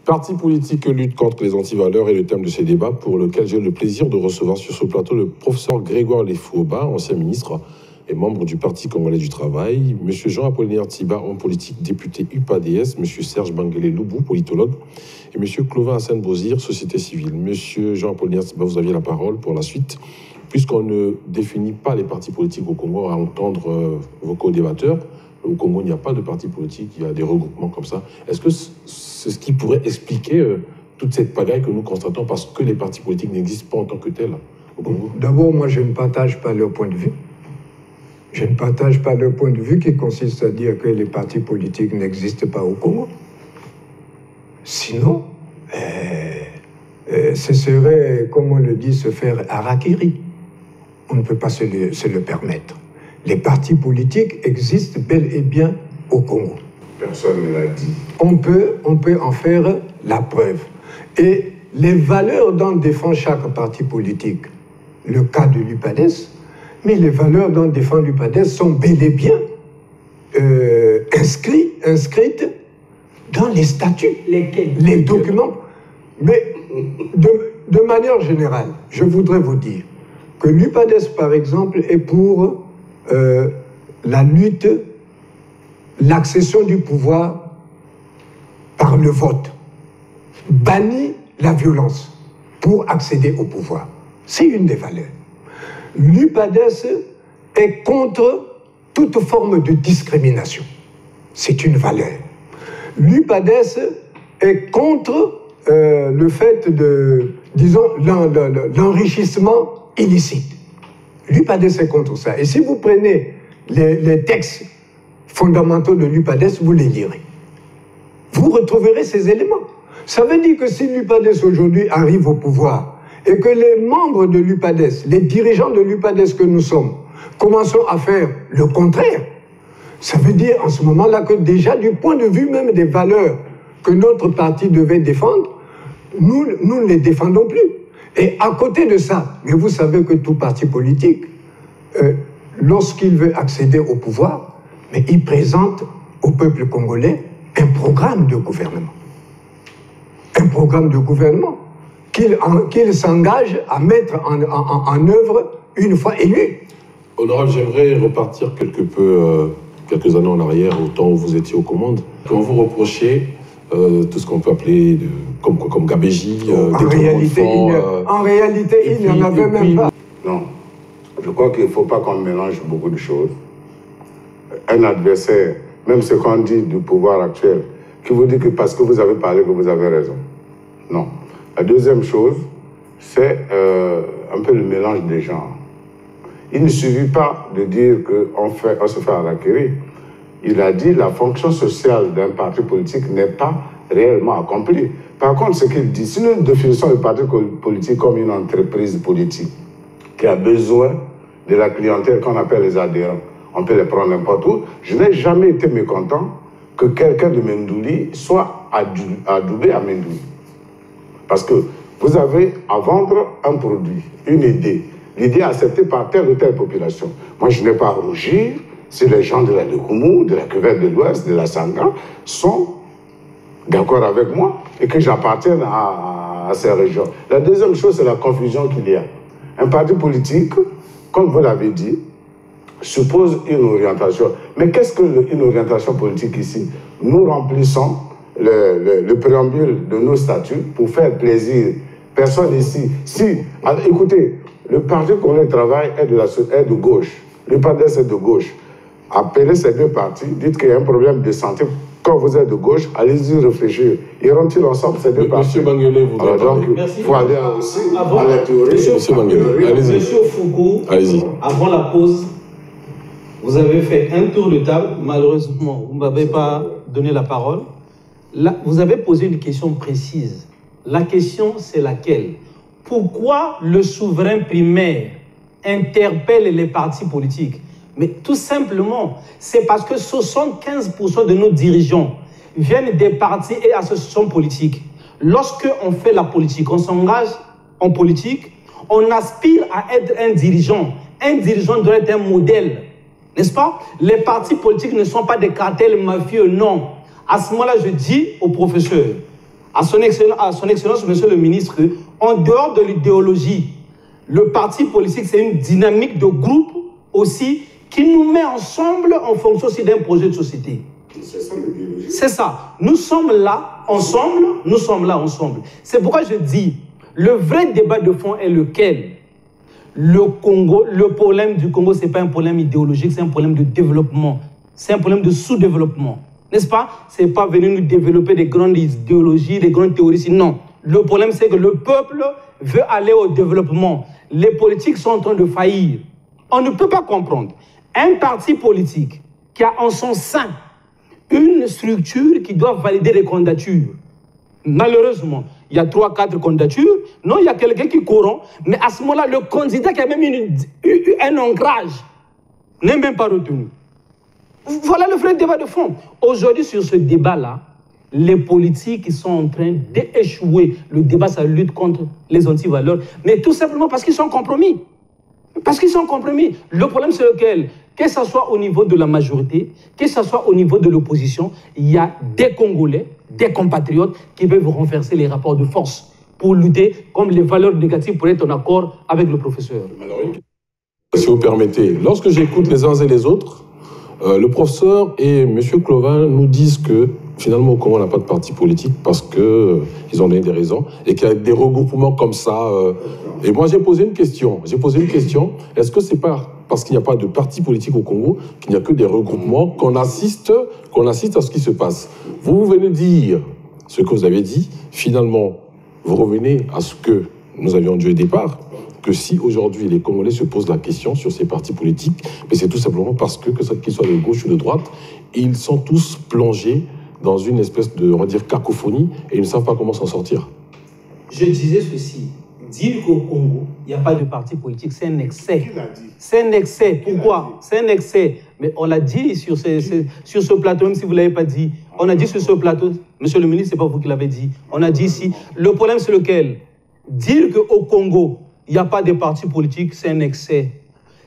Parti politique lutte contre les antivaleurs est le thème de ces débats pour lequel j'ai le plaisir de recevoir sur ce plateau le professeur Grégoire Lefouoba, ancien ministre et membre du Parti congolais du travail, M. Jean-Apollinaire Tiba, homme politique député UPADS, M. Serge Banguélé Loubou, politologue, et M. Clovin Hassan Bozir, société civile. M. Jean-Apollinaire Tiba, vous aviez la parole pour la suite. Puisqu'on ne définit pas les partis politiques au Congo, à entendre vos co-débatteurs, au Congo, il n'y a pas de parti politique, il y a des regroupements comme ça. Est-ce que c'est ce qui pourrait expliquer toute cette pagaille que nous constatons parce que les partis politiques n'existent pas en tant que tels au Congo? D'abord, moi, je ne partage pas leur point de vue. Je ne partage pas leur point de vue qui consiste à dire que les partis politiques n'existent pas au Congo. Sinon, ce serait, comme on le dit, se faire harakiri. On ne peut pas se le permettre. Les partis politiques existent bel et bien au Congo. Personne ne l'a dit. On peut en faire la preuve. Et les valeurs dont défend chaque parti politique, le cas de l'UPADS, mais les valeurs dont défend l'UPADS sont bel et bien inscrites dans les statuts, les documents. Mais de manière générale, je voudrais vous dire que l'UPADS, par exemple, est pour la lutte, l'accession du pouvoir par le vote, bannit la violence pour accéder au pouvoir. C'est une des valeurs. L'UPADS est contre toute forme de discrimination. C'est une valeur. L'UPADS est contre le fait de, disons, l'enrichissement illicite. L'UPADS est contre ça. Et si vous prenez les textes fondamentaux de l'UPADS, vous les lirez. Vous retrouverez ces éléments. Ça veut dire que si l'UPADS aujourd'hui arrive au pouvoir et que les membres de l'UPADS, les dirigeants de l'UPADS que nous sommes, commençons à faire le contraire, ça veut dire en ce moment-là que déjà du point de vue même des valeurs que notre parti devait défendre, nous ne les défendons plus. Et à côté de ça, mais vous savez que tout parti politique, lorsqu'il veut accéder au pouvoir, mais il présente au peuple congolais un programme de gouvernement. Un programme de gouvernement qu'il s'engage à mettre en œuvre une fois élu. Honorable, j'aimerais repartir quelques années en arrière, au temps où vous étiez aux commandes. Quand vous reprochez tout ce qu'on peut appeler comme gabégie, en réalité, il n'y en avait même pas. Non, je crois qu'il ne faut pas qu'on mélange beaucoup de choses. Un adversaire, même ce qu'on dit du pouvoir actuel, qui vous dit que parce que vous avez parlé que vous avez raison. Non. La deuxième chose, c'est un peu le mélange des genres. Il ne suffit pas de dire qu'on se fait harakiri. Il a dit que la fonction sociale d'un parti politique n'est pas réellement accomplie. Par contre, ce qu'il dit, si nous définissons le parti politique comme une entreprise politique qui a besoin de la clientèle qu'on appelle les adhérents, on peut les prendre n'importe où. Je n'ai jamais été mécontent que quelqu'un de Mendouli soit adoubé à Mendouli. Parce que vous avez à vendre un produit, une idée. L'idée est acceptée par telle ou telle population. Moi, je n'ai pas à rougir si les gens de la Lekoumou, de la Cuvette de l'Ouest, de la Sangha sont d'accord avec moi et que j'appartienne à ces régions. La deuxième chose, c'est la confusion qu'il y a. Un parti politique, comme vous l'avez dit, suppose une orientation. Mais qu'est-ce qu'une orientation politique ici? Nous remplissons le préambule de nos statuts pour faire plaisir. Personne ici. Alors, écoutez, le Parti congolais du travail est de gauche. Le PADS est de gauche. Appelez ces deux partis, dites qu'il y a un problème de santé. Quand vous êtes de gauche, allez-y réfléchir. Iront-ils ensemble ces deux partis? Monsieur Banguélé, vous alors donc, il faut aller aussi à la théorie. Monsieur Banguélé, allez-y. Monsieur Foucault, avant la pause, vous avez fait un tour de table. Malheureusement, vous ne m'avez pas donné la parole. Là, vous avez posé une question précise. La question, c'est laquelle? Pourquoi le souverain primaire interpelle les partis politiques? Mais tout simplement, c'est parce que 75% de nos dirigeants viennent des partis et associations politiques. Lorsqu'on fait la politique, on s'engage en politique, on aspire à être un dirigeant. Un dirigeant doit être un modèle, n'est-ce pas? Les partis politiques ne sont pas des cartels mafieux, non. À ce moment-là, je dis au professeur, à son Excellence, Monsieur le ministre, en dehors de l'idéologie, le parti politique, c'est une dynamique de groupe aussi qui nous met ensemble en fonction aussi d'un projet de société. C'est ça. Nous sommes là ensemble, nous sommes là ensemble. C'est pourquoi je dis, le vrai débat de fond est lequel? Le Congo, le problème du Congo, ce n'est pas un problème idéologique, c'est un problème de développement. C'est un problème de sous-développement. N'est-ce pas? Ce n'est pas venir nous développer des grandes idéologies, des grandes théories. Non. Le problème, c'est que le peuple veut aller au développement. Les politiques sont en train de faillir. On ne peut pas comprendre. Un parti politique qui a en son sein une structure qui doit valider les candidatures. Malheureusement, il y a 3-4 candidatures. Non, il y a quelqu'un qui corrompt. Mais à ce moment-là, le candidat qui a même eu un ancrage n'est même pas retenu. Voilà le vrai débat de fond. Aujourd'hui, sur ce débat-là, les politiques sont en train d'échouer. Le débat, ça lutte contre les antivaleurs. Mais tout simplement parce qu'ils sont compromis. Parce qu'ils sont compromis. Le problème, c'est lequel? Que ce soit au niveau de la majorité, que ce soit au niveau de l'opposition, il y a des Congolais, des compatriotes qui peuvent renverser les rapports de force pour lutter contre les valeurs négatives pour être en accord avec le professeur. Si vous permettez, lorsque j'écoute les uns et les autres, le professeur et M. Clovin nous disent que finalement au Congo on n'a pas de parti politique parce qu'ils ont donné des raisons et qu'il y a des regroupements comme ça. Et moi j'ai posé une question. Est-ce que c'est pas parce qu'il n'y a pas de parti politique au Congo qu'il n'y a que des regroupements qu'on assiste à ce qui se passe? Vous venez dire ce que vous avez dit. Finalement, vous revenez à ce que nous avions dit au départ, que si aujourd'hui les Congolais se posent la question sur ces partis politiques, mais c'est tout simplement parce que qu'ils soient de gauche ou de droite, ils sont tous plongés dans une espèce de, on va dire, cacophonie et ils ne savent pas comment s'en sortir. Je disais ceci, dire qu'au Congo, il n'y a pas de parti politique, c'est un excès. C'est un excès. Pourquoi? C'est un excès. Mais on l'a dit sur ce plateau, même si vous ne l'avez pas dit. On a dit sur ce plateau, monsieur le ministre, ce n'est pas vous qui l'avez dit. On a dit ici, le problème c'est lequel? Dire qu'au Congo, il n'y a pas de partis politiques, c'est un excès.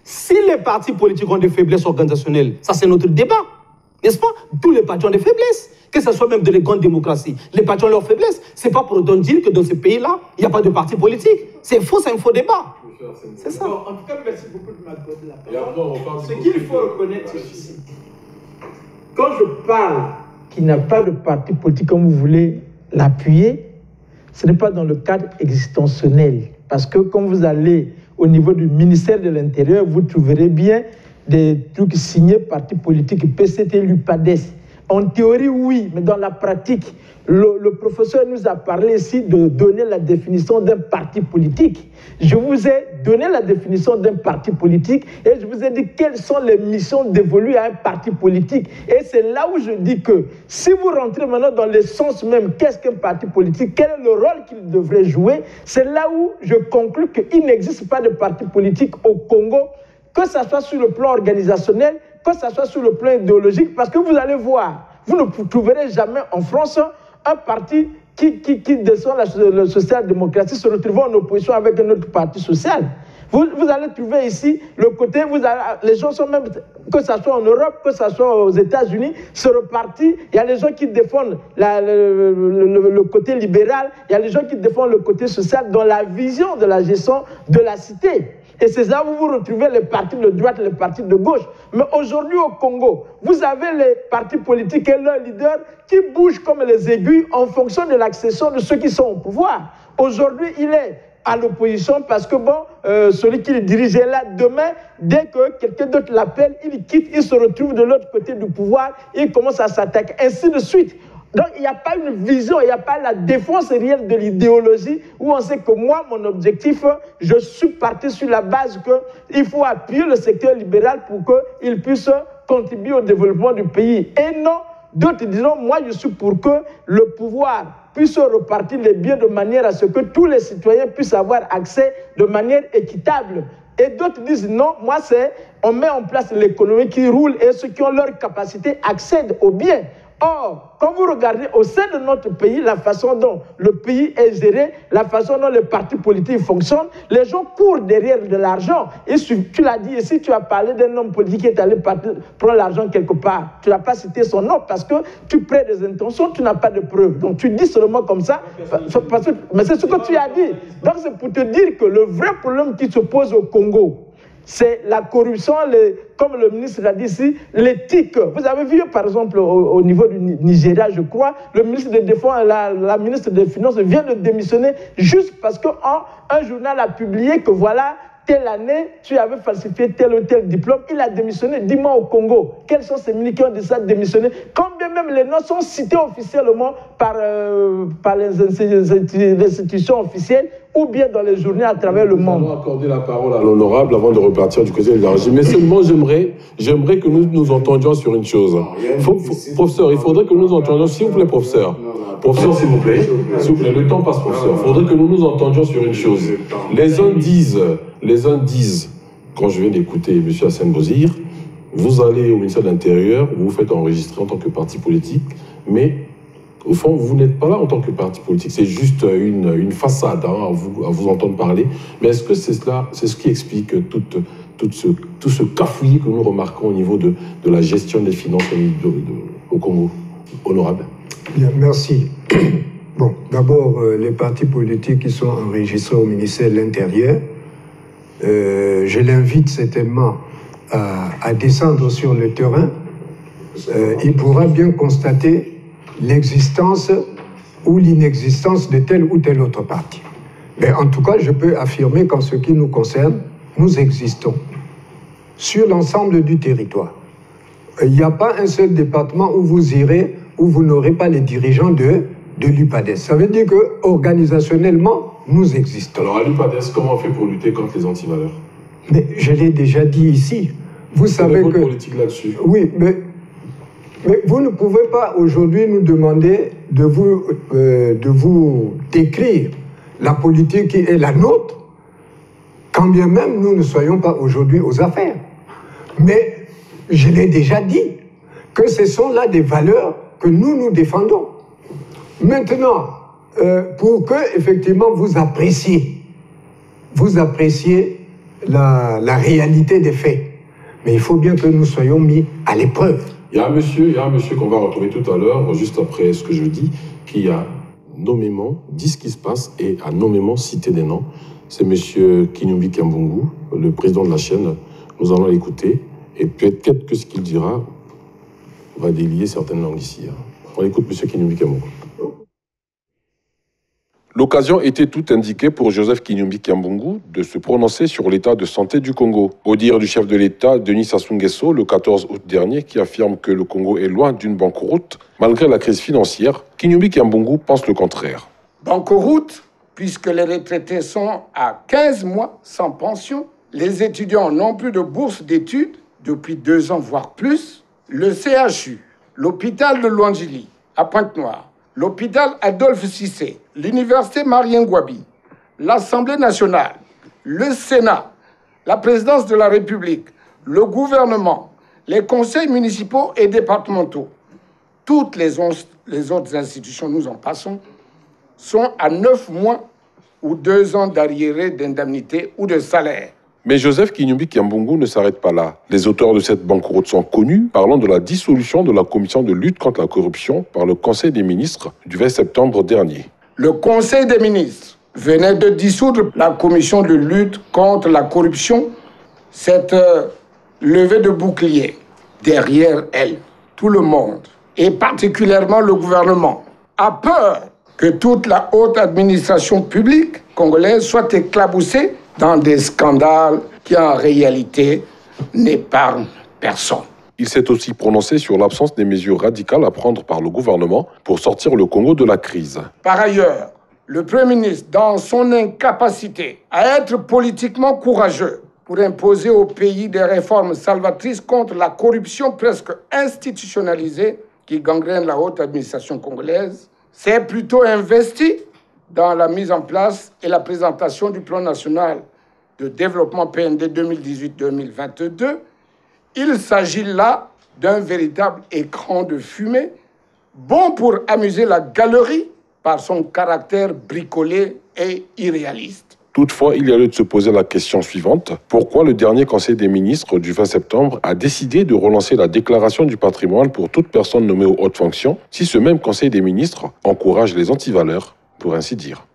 Si les partis politiques ont des faiblesses organisationnelles, ça c'est notre débat, n'est-ce pas? Tous les partis ont des faiblesses, que ce soit même de les grandes démocraties. Les partis ont leurs faiblesses. Ce n'est pas pour autant dire que dans ces pays-là, il n'y a pas de partis politiques. C'est faux, c'est un faux débat. C'est ça. Bon, en tout cas, merci beaucoup de m'accorder la parole. Ce qu'il faut reconnaître, c'est ceci. Quand je parle qu'il n'y a pas de parti politique comme vous voulez l'appuyer, ce n'est pas dans le cadre existentiel. Parce que quand vous allez au niveau du ministère de l'Intérieur, vous trouverez bien des trucs signés partis politiques, PCT, l'UPADES. En théorie, oui, mais dans la pratique, le professeur nous a parlé ici de donner la définition d'un parti politique. Je vous ai donné la définition d'un parti politique et je vous ai dit quelles sont les missions dévolues à un parti politique. Et c'est là où je dis que si vous rentrez maintenant dans le sens même, qu'est-ce qu'un parti politique, quel est le rôle qu'il devrait jouer, c'est là où je conclus qu'il n'existe pas de parti politique au Congo, que ce soit sur le plan organisationnel, que ce soit sur le plan idéologique, parce que vous allez voir, vous ne trouverez jamais en France un parti qui descend la social-démocratie se retrouvant en opposition avec un autre parti social. Vous allez trouver ici le côté, les gens sont même, que ce soit en Europe, que ce soit aux États-Unis, se repartit. Il y a les gens qui défendent le côté libéral, il y a les gens qui défendent le côté social dans la vision de la gestion de la cité. Et c'est là où vous retrouvez les partis de droite et les partis de gauche. Mais aujourd'hui au Congo, vous avez les partis politiques et leurs leaders qui bougent comme les aiguilles en fonction de l'accession de ceux qui sont au pouvoir. Aujourd'hui, il est à l'opposition parce que celui qui le dirigeait là, demain, dès que quelqu'un d'autre l'appelle, il quitte, il se retrouve de l'autre côté du pouvoir, il commence à s'attaquer, ainsi de suite. Donc, il n'y a pas une vision, il n'y a pas la défense réelle de l'idéologie où on sait que moi, mon objectif, je suis parti sur la base qu'il faut appuyer le secteur libéral pour qu'il puisse contribuer au développement du pays. Et non, d'autres disons, moi, je suis pour que le pouvoir puisse repartir les biens de manière à ce que tous les citoyens puissent avoir accès de manière équitable. Et d'autres disent non, moi c'est, on met en place l'économie qui roule et ceux qui ont leur capacité accèdent aux biens. Or, quand vous regardez au sein de notre pays, la façon dont le pays est géré, la façon dont les partis politiques fonctionnent, les gens courent derrière de l'argent. Et tu l'as dit ici, tu as parlé d'un homme politique qui est allé prendre l'argent quelque part. Tu n'as pas cité son nom parce que tu prêtes des intentions, tu n'as pas de preuves. Donc tu dis seulement comme ça, mais c'est ce que tu as dit. Donc c'est pour te dire que le vrai problème qui se pose au Congo, c'est la corruption, comme le ministre l'a dit ici, l'éthique. Vous avez vu, par exemple, au niveau du Nigeria, je crois, le ministre des Défenses, la ministre des Finances vient de démissionner juste parce qu'un journal a publié que voilà, telle année, tu avais falsifié tel ou tel diplôme, il a démissionné. Dis-moi au Congo, quels sont ces ministres qui ont décidé de démissionner? Quand bien même les noms sont cités officiellement par les institutions officielles ou bien dans les journaux à travers le monde. Nous allons accorder la parole à l'honorable avant de repartir du côté de l'énergie. Mais seulement, j'aimerais que nous nous entendions sur une chose. Professeur, il faudrait que nous entendions, s'il vous plaît, professeur. Professeur, s'il vous plaît. S'il vous plaît, le temps passe, professeur. Il faudrait que nous nous entendions sur une chose. Les uns disent, quand je viens d'écouter M. Hassan Bozir, vous allez au ministère de l'Intérieur, vous vous faites enregistrer en tant que parti politique, mais au fond, vous n'êtes pas là en tant que parti politique. C'est juste une façade à vous entendre parler. Mais est-ce que c'est cela, c'est ce qui explique tout ce cafouillis que nous remarquons au niveau de la gestion des finances au Congo? Honorable. Bien, merci. Bon, d'abord, les partis politiques qui sont enregistrés au ministère de l'Intérieur, je l'invite certainement à descendre sur le terrain. Il pourra bien constater l'existence ou l'inexistence de tel ou tel autre parti. Mais en tout cas, je peux affirmer qu'en ce qui nous concerne, nous existons sur l'ensemble du territoire. Il n'y a pas un seul département où vous irez, où vous n'aurez pas les dirigeants de l'UPADES. Ça veut dire qu'organisationnellement, nous existons. Alors à l'UPADES, comment on fait pour lutter contre les antivaleurs? Mais je l'ai déjà dit ici. Vous savez que... politique là-dessus. Oui, mais vous ne pouvez pas aujourd'hui nous demander de vous décrire la politique qui est la nôtre, quand bien même nous ne soyons pas aujourd'hui aux affaires. Mais je l'ai déjà dit, que ce sont là des valeurs que nous défendons. Maintenant, pour que effectivement vous appréciez la réalité des faits, mais il faut bien que nous soyons mis à l'épreuve. Il y a un monsieur qu'on va retrouver tout à l'heure, juste après ce que je dis, qui a nommément dit ce qui se passe et a nommément cité des noms. C'est monsieur Kinyumbi Kiambungu, le président de la chaîne. Nous allons l'écouter et peut-être que ce qu'il dira va délier certaines langues ici. On écoute monsieur Kinyumbi Kiambungu. L'occasion était toute indiquée pour Joseph Kinyumbi Kiambungu de se prononcer sur l'état de santé du Congo. Au dire du chef de l'État, Denis Sassou Nguesso, le 14 août dernier, qui affirme que le Congo est loin d'une banqueroute, malgré la crise financière, Kinyumbi Kiambungu pense le contraire. Banqueroute, puisque les retraités sont à 15 mois sans pension, les étudiants n'ont plus de bourse d'études depuis 2 ans, voire plus, le CHU, l'hôpital de Luangili, à Pointe-Noire, l'hôpital Adolphe Cissé, l'université Marien Ngouabi, l'Assemblée nationale, le Sénat, la présidence de la République, le gouvernement, les conseils municipaux et départementaux, toutes les autres institutions, nous en passons, sont à 9 mois ou 2 ans d'arriérés d'indemnité ou de salaire. Mais Joseph Kinyumbi Kiambungu ne s'arrête pas là. Les auteurs de cette banqueroute sont connus, parlant de la dissolution de la commission de lutte contre la corruption par le Conseil des ministres du 20 septembre dernier. Le Conseil des ministres venait de dissoudre la commission de lutte contre la corruption. Cette levée de bouclier, derrière elle, tout le monde, et particulièrement le gouvernement, a peur que toute la haute administration publique congolaise soit éclaboussée dans des scandales qui en réalité n'épargnent personne. Il s'est aussi prononcé sur l'absence des mesures radicales à prendre par le gouvernement pour sortir le Congo de la crise. Par ailleurs, le Premier ministre, dans son incapacité à être politiquement courageux pour imposer au pays des réformes salvatrices contre la corruption presque institutionnalisée qui gangrène la haute administration congolaise, s'est plutôt investi dans la mise en place et la présentation du plan national de développement PND 2018-2022. Il s'agit là d'un véritable écran de fumée bon pour amuser la galerie par son caractère bricolé et irréaliste. Toutefois, il y a lieu de se poser la question suivante. Pourquoi le dernier Conseil des ministres du 20 septembre a décidé de relancer la déclaration du patrimoine pour toute personne nommée aux hautes fonctions, si ce même Conseil des ministres encourage les antivaleurs, pour ainsi dire?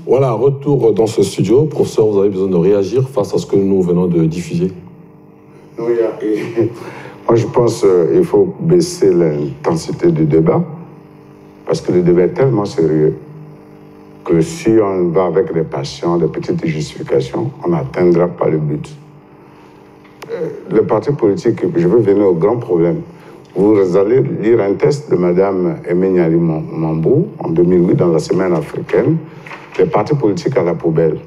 Voilà, retour dans ce studio. Professeur, vous avez besoin de réagir face à ce que nous venons de diffuser? Oui, moi je pense qu'il faut baisser l'intensité du débat, parce que le débat est tellement sérieux que si on va avec des passions, des petites justifications, on n'atteindra pas le but. Le parti politique, je veux venir au grand problème. Vous allez lire un texte de Mme Emmanuel Mambou en 2008 dans la Semaine africaine, les partis politiques à la poubelle.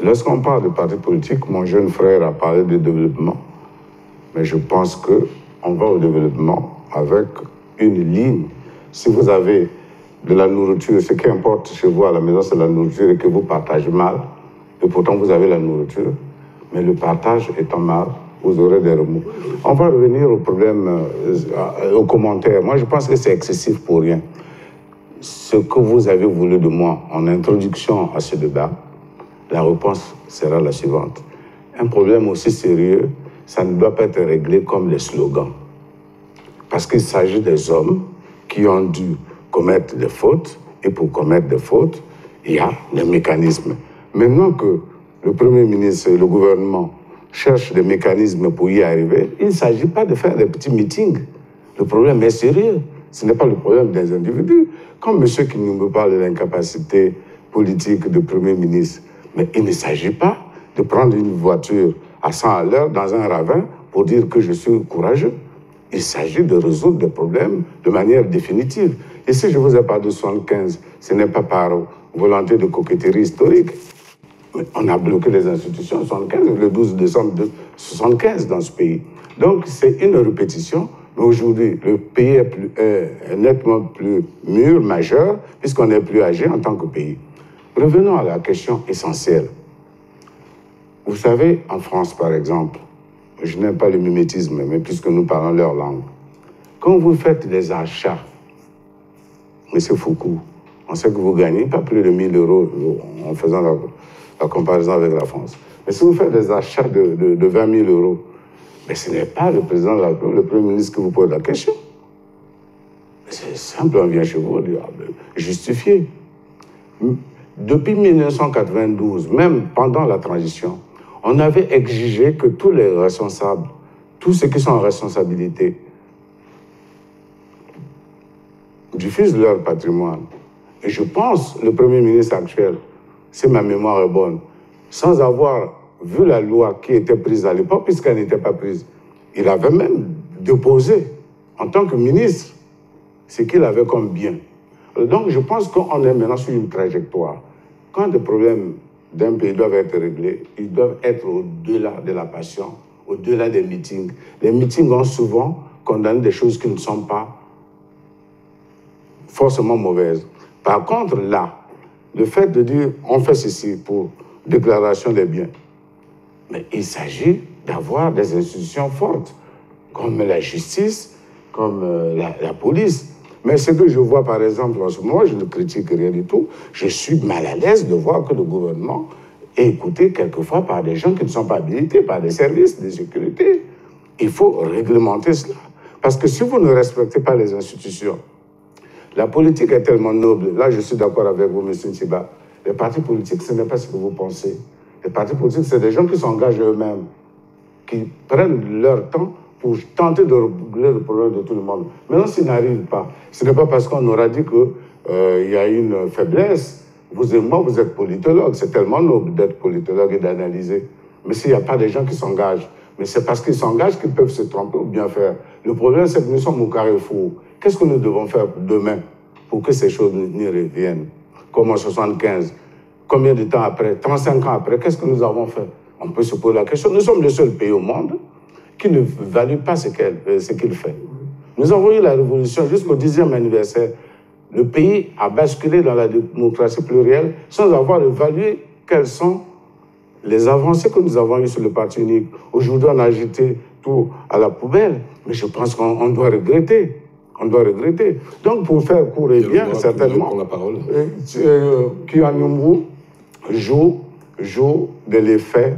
Lorsqu'on parle de partis politiques, mon jeune frère a parlé de développement, mais je pense qu'on va au développement avec une ligne. Si vous avez de la nourriture, ce qui importe chez vous à la maison, c'est la nourriture et que vous partagez mal, et pourtant vous avez la nourriture, mais le partage étant mal, vous aurez des remous. On va revenir au problème, aux commentaires. Moi, je pense que c'est excessif pour rien. Ce que vous avez voulu de moi en introduction à ce débat, la réponse sera la suivante. Un problème aussi sérieux, ça ne doit pas être réglé comme les slogans. Parce qu'il s'agit des hommes qui ont dû commettre des fautes, et pour commettre des fautes, il y a des mécanismes. Maintenant que le Premier ministre et le gouvernement cherchent des mécanismes pour y arriver, il ne s'agit pas de faire des petits meetings. Le problème est sérieux. Ce n'est pas le problème des individus. Comme monsieur qui nous parle de l'incapacité politique du Premier ministre, mais il ne s'agit pas de prendre une voiture à 100 à l'heure dans un ravin pour dire que je suis courageux. Il s'agit de résoudre des problèmes de manière définitive. Et si je vous ai parlé de 75, ce n'est pas par volonté de coquetterie historique. Mais on a bloqué les institutions en 75, le 12 décembre 1975 dans ce pays. Donc c'est une répétition. Mais aujourd'hui, le pays est nettement plus mûr, majeur, puisqu'on est plus âgé en tant que pays. Revenons à la question essentielle. Vous savez, en France, par exemple, je n'aime pas le mimétisme, mais puisque nous parlons leur langue, quand vous faites des achats, M. Foucault, on sait que vous gagnez pas plus de 1 000 euros en faisant la comparaison avec la France. Mais si vous faites des achats de 20 000 euros, mais ce n'est pas le président de la République, le Premier ministre qui vous pose la question. C'est simple, on vient chez vous, on dit, justifier. Depuis 1992, même pendant la transition, on avait exigé que tous les responsables, tous ceux qui sont en responsabilité, diffusent leur patrimoine. Et je pense, le Premier ministre actuel, si ma mémoire est bonne, sans avoir vu la loi qui était prise à l'époque, puisqu'elle n'était pas prise, il avait même déposé, en tant que ministre, ce qu'il avait comme bien. Donc je pense qu'on est maintenant sur une trajectoire. Quand des problèmes d'un pays doivent être réglés, ils doivent être au-delà de la passion, au-delà des meetings. Les meetings ont souvent condamné des choses qui ne sont pas forcément mauvaises. Par contre, là, le fait de dire on fait ceci pour déclaration des biens, mais il s'agit d'avoir des institutions fortes, comme la justice, comme la police. Mais ce que je vois, par exemple, en ce moment, je ne critique rien du tout, je suis mal à l'aise de voir que le gouvernement est écouté quelquefois par des gens qui ne sont pas habilités, par des services de sécurité. Il faut réglementer cela. Parce que si vous ne respectez pas les institutions, la politique est tellement noble. Là, je suis d'accord avec vous, M. Ntiba. Les partis politiques, ce n'est pas ce que vous pensez. Les partis politiques, c'est des gens qui s'engagent eux-mêmes, qui prennent leur temps pour tenter de régler le problème de tout le monde. Maintenant, s'ils n'arrivent pas, ce n'est pas parce qu'on aura dit qu'il y a une faiblesse. Vous et moi, vous êtes politologues. C'est tellement noble d'être politologue et d'analyser. Mais s'il n'y a pas des gens qui s'engagent, mais c'est parce qu'ils s'engagent qu'ils peuvent se tromper ou bien faire. Le problème, c'est que nous sommes au carrefour. Qu'est-ce que nous devons faire demain pour que ces choses n'y reviennent? Comme en 75. Combien de temps après? 35 ans après, qu'est-ce que nous avons fait? On peut se poser la question. Nous sommes le seul pays au monde qui ne value pas ce qu'il fait. Nous avons eu la révolution jusqu'au 10e anniversaire. Le pays a basculé dans la démocratie plurielle sans avoir évalué quelles sont les avancées que nous avons eues sur le parti unique. Aujourd'hui, on a jeté tout à la poubelle, mais je pense qu'on doit regretter. On doit regretter. Donc, pour faire court et bien, certainement, Kianumru joue de l'effet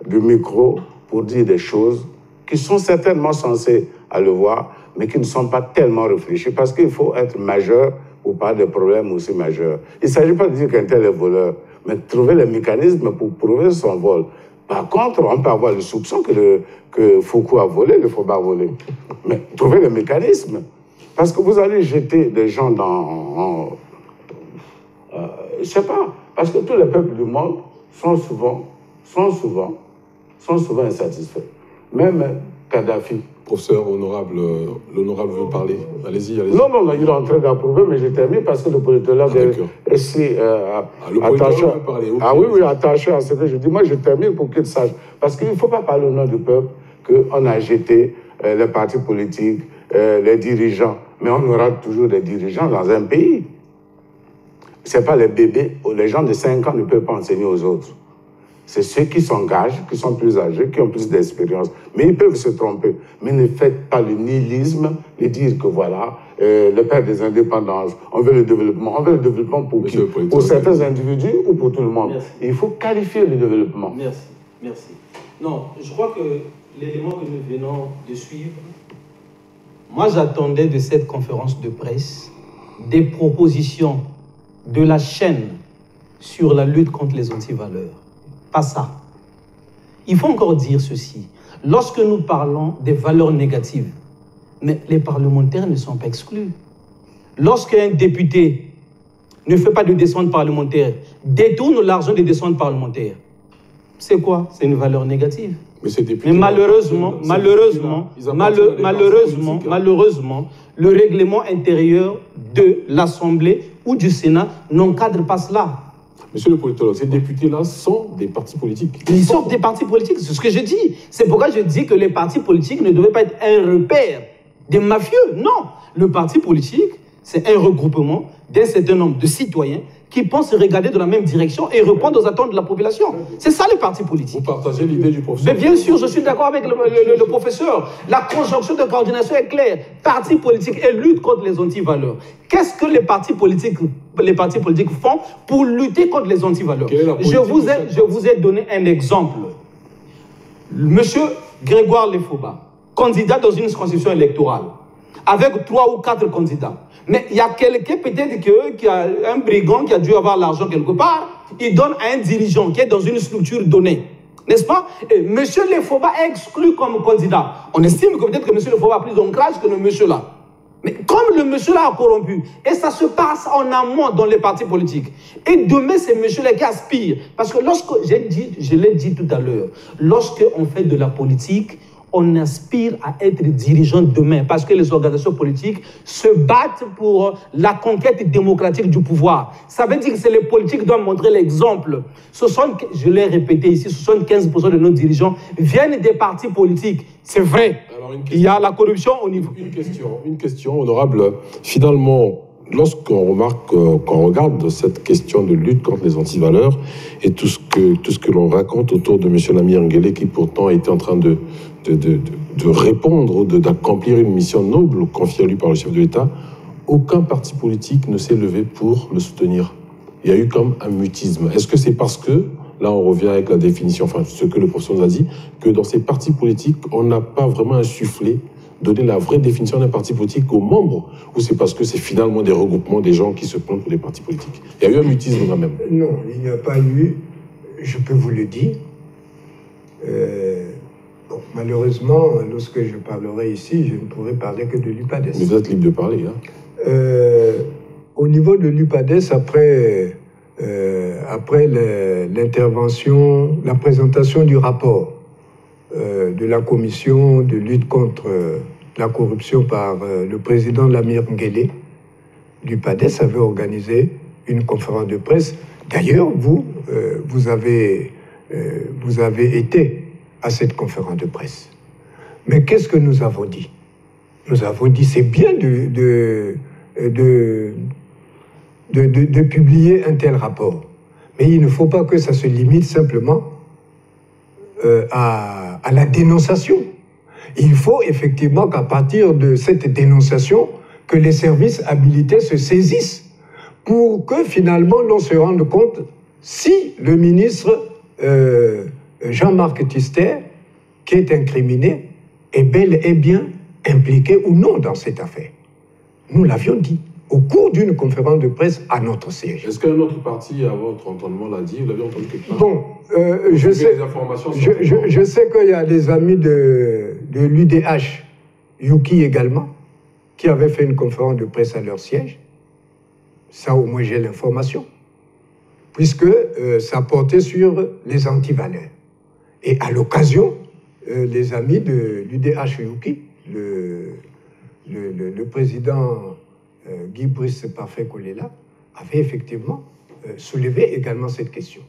du micro pour dire des choses qui sont certainement censées à le voir, mais qui ne sont pas tellement réfléchies, parce qu'il faut être majeur pour parler de problèmes aussi majeurs. Il ne s'agit pas de dire qu'un tel est voleur, mais de trouver les mécanismes pour prouver son vol. Par contre, on peut avoir le soupçon que Foucault a volé, le Foba a volé. Mais trouver les mécanismes. Parce que vous allez jeter des gens dans... je ne sais pas. Parce que tous les peuples du monde sont souvent insatisfaits. Même Kadhafi. Professeur honorable, l'honorable veut parler. Allez-y, allez-y. Non, il est en train d'approuver, mais je termine parce que le politologue est si attaché. Oui, attaché à ce que je dis. Moi, je termine pour qu'il sache. Parce qu'il ne faut pas parler au nom du peuple qu'on a jeté les partis politiques, les dirigeants. Mais on aura toujours des dirigeants dans un pays. Ce n'est pas les bébés, les gens de 5 ans ne peuvent pas enseigner aux autres. C'est ceux qui s'engagent, qui sont plus âgés, qui ont plus d'expérience. Mais ils peuvent se tromper. Mais ne faites pas le nihilisme de dire que voilà, le père des indépendances, on veut le développement. On veut le développement pour qui? Pour certains individus ou pour tout le monde? Merci. Il faut qualifier le développement. Merci. Non, je crois que l'élément que nous venons de suivre, moi j'attendais de cette conférence de presse des propositions de la chaîne sur la lutte contre les antivaleurs. Pas ça. Il faut encore dire ceci. Lorsque nous parlons des valeurs négatives, mais les parlementaires ne sont pas exclus. Lorsqu'un député ne fait pas de descente parlementaire, détourne l'argent des descentes parlementaires, c'est quoi? C'est une valeur négative. Mais malheureusement, le règlement intérieur de l'Assemblée ou du Sénat n'encadre pas cela. Monsieur le politologue, ces députés-là sont des partis politiques. Ils sont des partis politiques, c'est ce que je dis. C'est pourquoi je dis que les partis politiques ne devaient pas être un repère des mafieux. Non, le parti politique, c'est un regroupement d'un certain nombre de citoyens qui pensent se regarder dans la même direction et répondre aux attentes de la population. C'est ça les partis politiques. Vous partagez l'idée du professeur? Mais bien sûr, je suis d'accord avec le professeur. La conjonction de coordination est claire. Partis politiques et lutte contre les antivaleurs. Qu'est-ce que les partis politiques font pour lutter contre les antivaleurs? Je vous ai donné un exemple. Monsieur Grégoire Lefoba, candidat dans une circonscription électorale, avec 3 ou 4 candidats. Mais il y a quelqu'un peut-être qui a un brigand qui a dû avoir l'argent quelque part, il donne à un dirigeant qui est dans une structure donnée. N'est-ce pas? Et M. Lefoba est exclu comme candidat. On estime que peut-être que M. Lefoba a plus d'ancrage que le monsieur-là. Mais comme le monsieur-là a corrompu, et ça se passe en amont dans les partis politiques, et demain c'est monsieur-là qui aspire. Parce que je l'ai dit tout à l'heure, lorsqu'on fait de la politique, on aspire à être dirigeant demain parce que les organisations politiques se battent pour la conquête démocratique du pouvoir. Ça veut dire que c'est les politiques qui doivent montrer l'exemple. Je l'ai répété ici, 75% de nos dirigeants viennent des partis politiques. C'est vrai. Il y a la corruption au niveau... Une question honorable. Finalement, lorsqu'on remarque, quand on regarde cette question de lutte contre les antivaleurs et tout ce que l'on raconte autour de M. Lamine Nguélé, qui pourtant était en train de répondre, d'accomplir une mission noble confiée à lui par le chef de l'État, aucun parti politique ne s'est levé pour le soutenir. Il y a eu comme un mutisme. Est-ce que c'est parce que, là on revient avec la définition, enfin ce que le professeur nous a dit, que dans ces partis politiques, on n'a pas vraiment insufflé, donner la vraie définition d'un parti politique aux membres, ou c'est parce que c'est finalement des regroupements des gens qui se prennent pour des partis politiques? Il y a eu un mutisme quand même. Non, il n'y a pas eu, je peux vous le dire. Malheureusement, lorsque je parlerai ici, je ne pourrai parler que de l'UPADES. Mais vous êtes libre de parler. Hein. Au niveau de l'UPADES, après l'intervention, la présentation du rapport de la commission de lutte contre la corruption par le président Lamine Nguélé, l'UPADES avait organisé une conférence de presse. D'ailleurs, vous avez été à cette conférence de presse. Mais qu'est-ce que nous avons dit? Nous avons dit c'est bien de publier un tel rapport. Mais il ne faut pas que ça se limite simplement à la dénonciation. Il faut effectivement qu'à partir de cette dénonciation, que les services habilités se saisissent pour que finalement l'on se rende compte si le ministre Jean-Marc Tistère, qui est incriminé, est bel et bien impliqué ou non dans cette affaire. Nous l'avions dit au cours d'une conférence de presse à notre siège. Est-ce qu'un autre parti, à votre entendement, l'a dit? Vous l'avez entendu quelque part? Bon, je sais qu'il y a des amis de l'UDH, Yuki également, qui avaient fait une conférence de presse à leur siège. Ça, au moins, j'ai l'information. Puisque ça portait sur les antivaleurs. Et à l'occasion, les amis de l'UDH Yuki, le président Guy Brice Parfait Kolela, avait effectivement soulevé également cette question.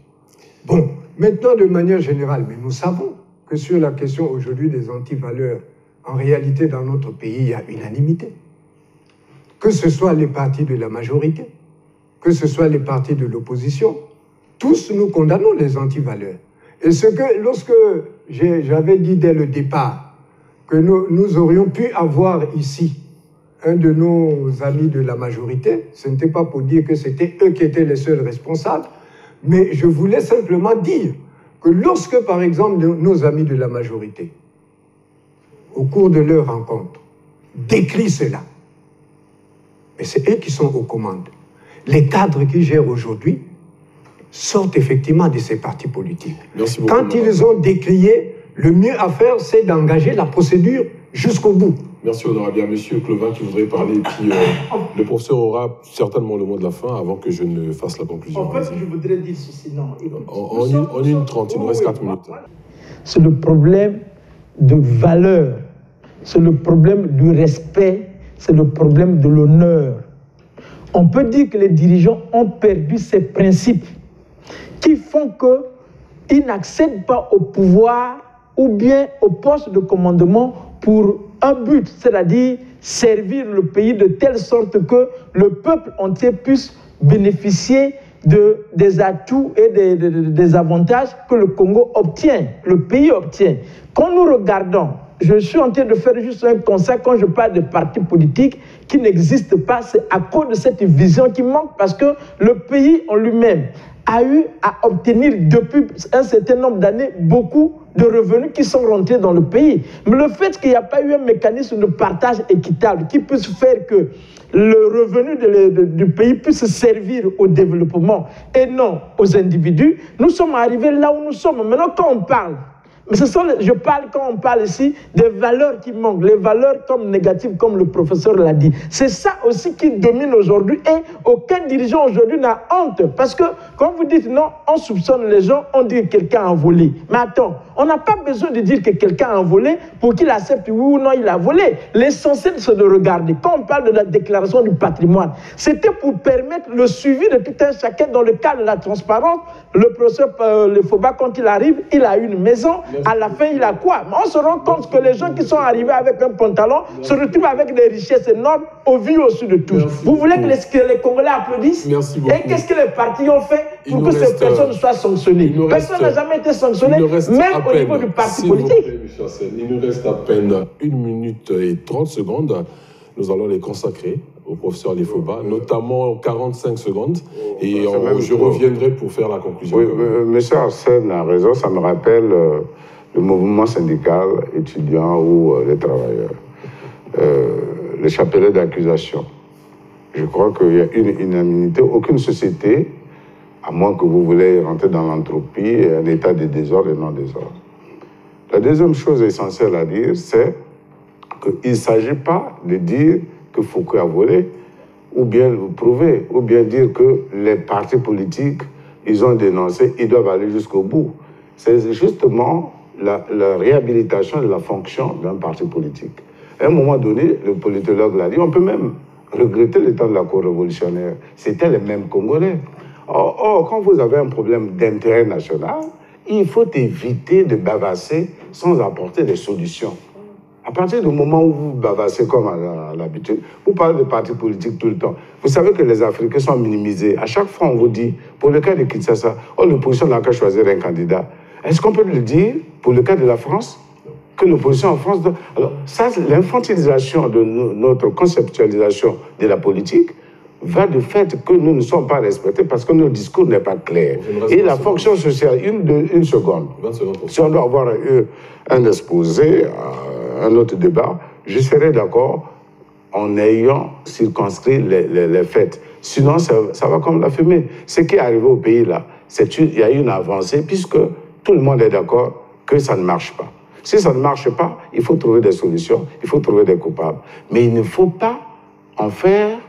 Bon, maintenant, de manière générale, mais nous savons que sur la question aujourd'hui des antivaleurs, en réalité, dans notre pays, il y a unanimité. Que ce soit les partis de la majorité, que ce soit les partis de l'opposition, tous nous condamnons les antivaleurs. Et ce que, lorsque j'avais dit dès le départ que nous aurions pu avoir ici un de nos amis de la majorité, ce n'était pas pour dire que c'était eux qui étaient les seuls responsables, mais je voulais simplement dire que lorsque, par exemple, nos amis de la majorité, au cours de leur rencontre, décrient cela, mais c'est eux qui sont aux commandes. Les cadres qui gèrent aujourd'hui sortent effectivement de ces partis politiques. Merci beaucoup, quand ils ont décrié, le mieux à faire, c'est d'engager la procédure jusqu'au bout. Merci, honorable. Bien, monsieur Clevin qui voudrait parler, et puis le professeur aura certainement le mot de la fin avant que je ne fasse la conclusion. En fait, je voudrais dire ceci. Non, en 1h30, il nous reste 4 minutes. C'est le problème de valeur, c'est le problème du respect, c'est le problème de l'honneur. On peut dire que les dirigeants ont perdu ces principes qui font qu'ils n'accèdent pas au pouvoir ou bien au poste de commandement pour un but, c'est-à-dire servir le pays de telle sorte que le peuple entier puisse bénéficier des atouts et des avantages que le Congo obtient, le pays obtient. Quand nous regardons, je suis en train de faire juste un constat quand je parle de partis politiques qui n'existent pas, c'est à cause de cette vision qui manque parce que le pays en lui-même a eu à obtenir depuis un certain nombre d'années beaucoup de revenus qui sont rentrés dans le pays. Mais le fait qu'il n'y a pas eu un mécanisme de partage équitable qui puisse faire que le revenu du pays puisse servir au développement et non aux individus, nous sommes arrivés là où nous sommes. Maintenant, quand on parle, mais je parle quand on parle ici des valeurs qui manquent, les valeurs comme négatives, comme le professeur l'a dit. C'est ça aussi qui domine aujourd'hui et aucun dirigeant aujourd'hui n'a honte. Parce que quand vous dites non, on soupçonne les gens, on dit que quelqu'un a volé. Mais attends, on n'a pas besoin de dire que quelqu'un a volé pour qu'il accepte oui ou non il a volé. L'essentiel c'est de regarder. Quand on parle de la déclaration du patrimoine, c'était pour permettre le suivi de tout un chacun dans le cadre de la transparence. Le professeur Lefoba, quand il arrive, il a une maison. À la fin, il a quoi? On se rend compte que les gens qui sont arrivés avec un pantalon se retrouvent avec des richesses énormes au vu au-dessus de tous. Vous voulez que les Congolais applaudissent? Merci beaucoup. Et qu'est-ce que les partis ont fait pour que ces personnes soient sanctionnées? Personne n'a jamais été sanctionné, même au niveau du parti politique. Il nous reste à peine 1 minute et 30 secondes. Nous allons les consacrer au professeur Lefoba, notamment 45 secondes, et je reviendrai pour faire la conclusion. Oui, M. Arsène a raison, ça me rappelle le mouvement syndical étudiant ou les travailleurs. Le chapelet d'accusation. Je crois qu'il y a une unanimité. Aucune société, à moins que vous voulez rentrer dans l'entropie, un état de désordre et non-désordre. La deuxième chose essentielle à dire, c'est qu'il ne s'agit pas de dire que Foucault a volé, ou bien le prouver, ou bien dire que les partis politiques, ils ont dénoncé, ils doivent aller jusqu'au bout. C'est justement la réhabilitation de la fonction d'un parti politique. À un moment donné, le politologue l'a dit, on peut même regretter le temps de la cour révolutionnaire. C'était les mêmes Congolais. Or, quand vous avez un problème d'intérêt national, il faut éviter de bavasser sans apporter des solutions. À partir du moment où vous bavassez comme à l'habitude, vous parlez de partis politiques tout le temps. Vous savez que les Africains sont minimisés. À chaque fois, on vous dit, pour le cas de Kinshasa, l'opposition n'a qu'à choisir un candidat. Est-ce qu'on peut le dire pour le cas de la France? que l'opposition en France... Alors, ça, l'infantilisation de notre conceptualisation de la politique va du fait que nous ne sommes pas respectés parce que notre discours n'est pas clair. Et la fonction sociale, une seconde. Si on doit avoir un exposé, un autre débat, je serais d'accord en ayant circonscrit les faits. Sinon, ça va comme la fumée. Ce qui est arrivé au pays, là, il y a eu une avancée puisque tout le monde est d'accord que ça ne marche pas. Si ça ne marche pas, il faut trouver des solutions, il faut trouver des coupables. Mais il ne faut pas en faire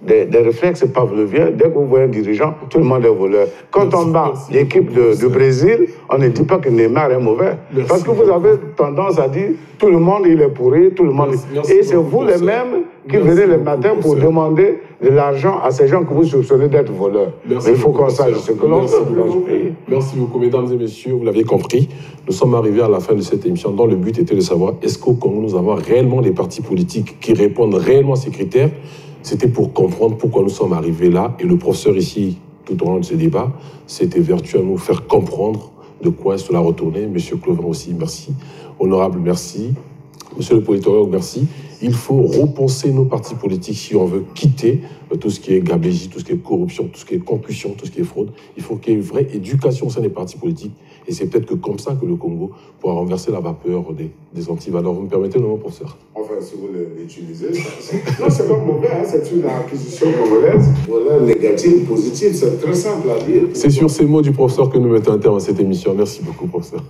des réflexes pavloviens. Dès que vous voyez un dirigeant, tout le monde est voleur. Quand on bat l'équipe du Brésil, on ne dit pas que Neymar est mauvais. Parce que vous avez tendance à dire tout le monde il est pourri, tout le monde... Et c'est vous les mêmes qui venez le matin pour demander de l'argent à ces gens que vous soupçonnez d'être voleurs. Mais il faut qu'on sache ce que l'on fait dans ce pays. Merci beaucoup, mesdames et messieurs. Vous l'avez compris, nous sommes arrivés à la fin de cette émission dont le but était de savoir est-ce qu'au Congo, nous avons réellement des partis politiques qui répondent réellement à ces critères. C'était pour comprendre pourquoi nous sommes arrivés là. Et le professeur ici, tout au long de ce débat, s'était vertu à nous faire comprendre de quoi cela retournait. Monsieur Clovin aussi, merci. Honorable, merci. Monsieur le politologue, merci. Il faut repenser nos partis politiques si on veut quitter tout ce qui est gabegie, tout ce qui est corruption, tout ce qui est concussion, tout ce qui est fraude. Il faut qu'il y ait une vraie éducation au sein des partis politiques. Et c'est peut-être que comme ça que le Congo pourra renverser la vapeur des antivaleurs. Vous me permettez, non, professeur? Enfin, si vous l'utilisez, non, c'est pas mauvais, hein, c'est une acquisition congolaise. Voilà, négative, positive, c'est très simple à dire. C'est sur ces mots du professeur que nous mettons un terme à cette émission. Merci beaucoup, professeur.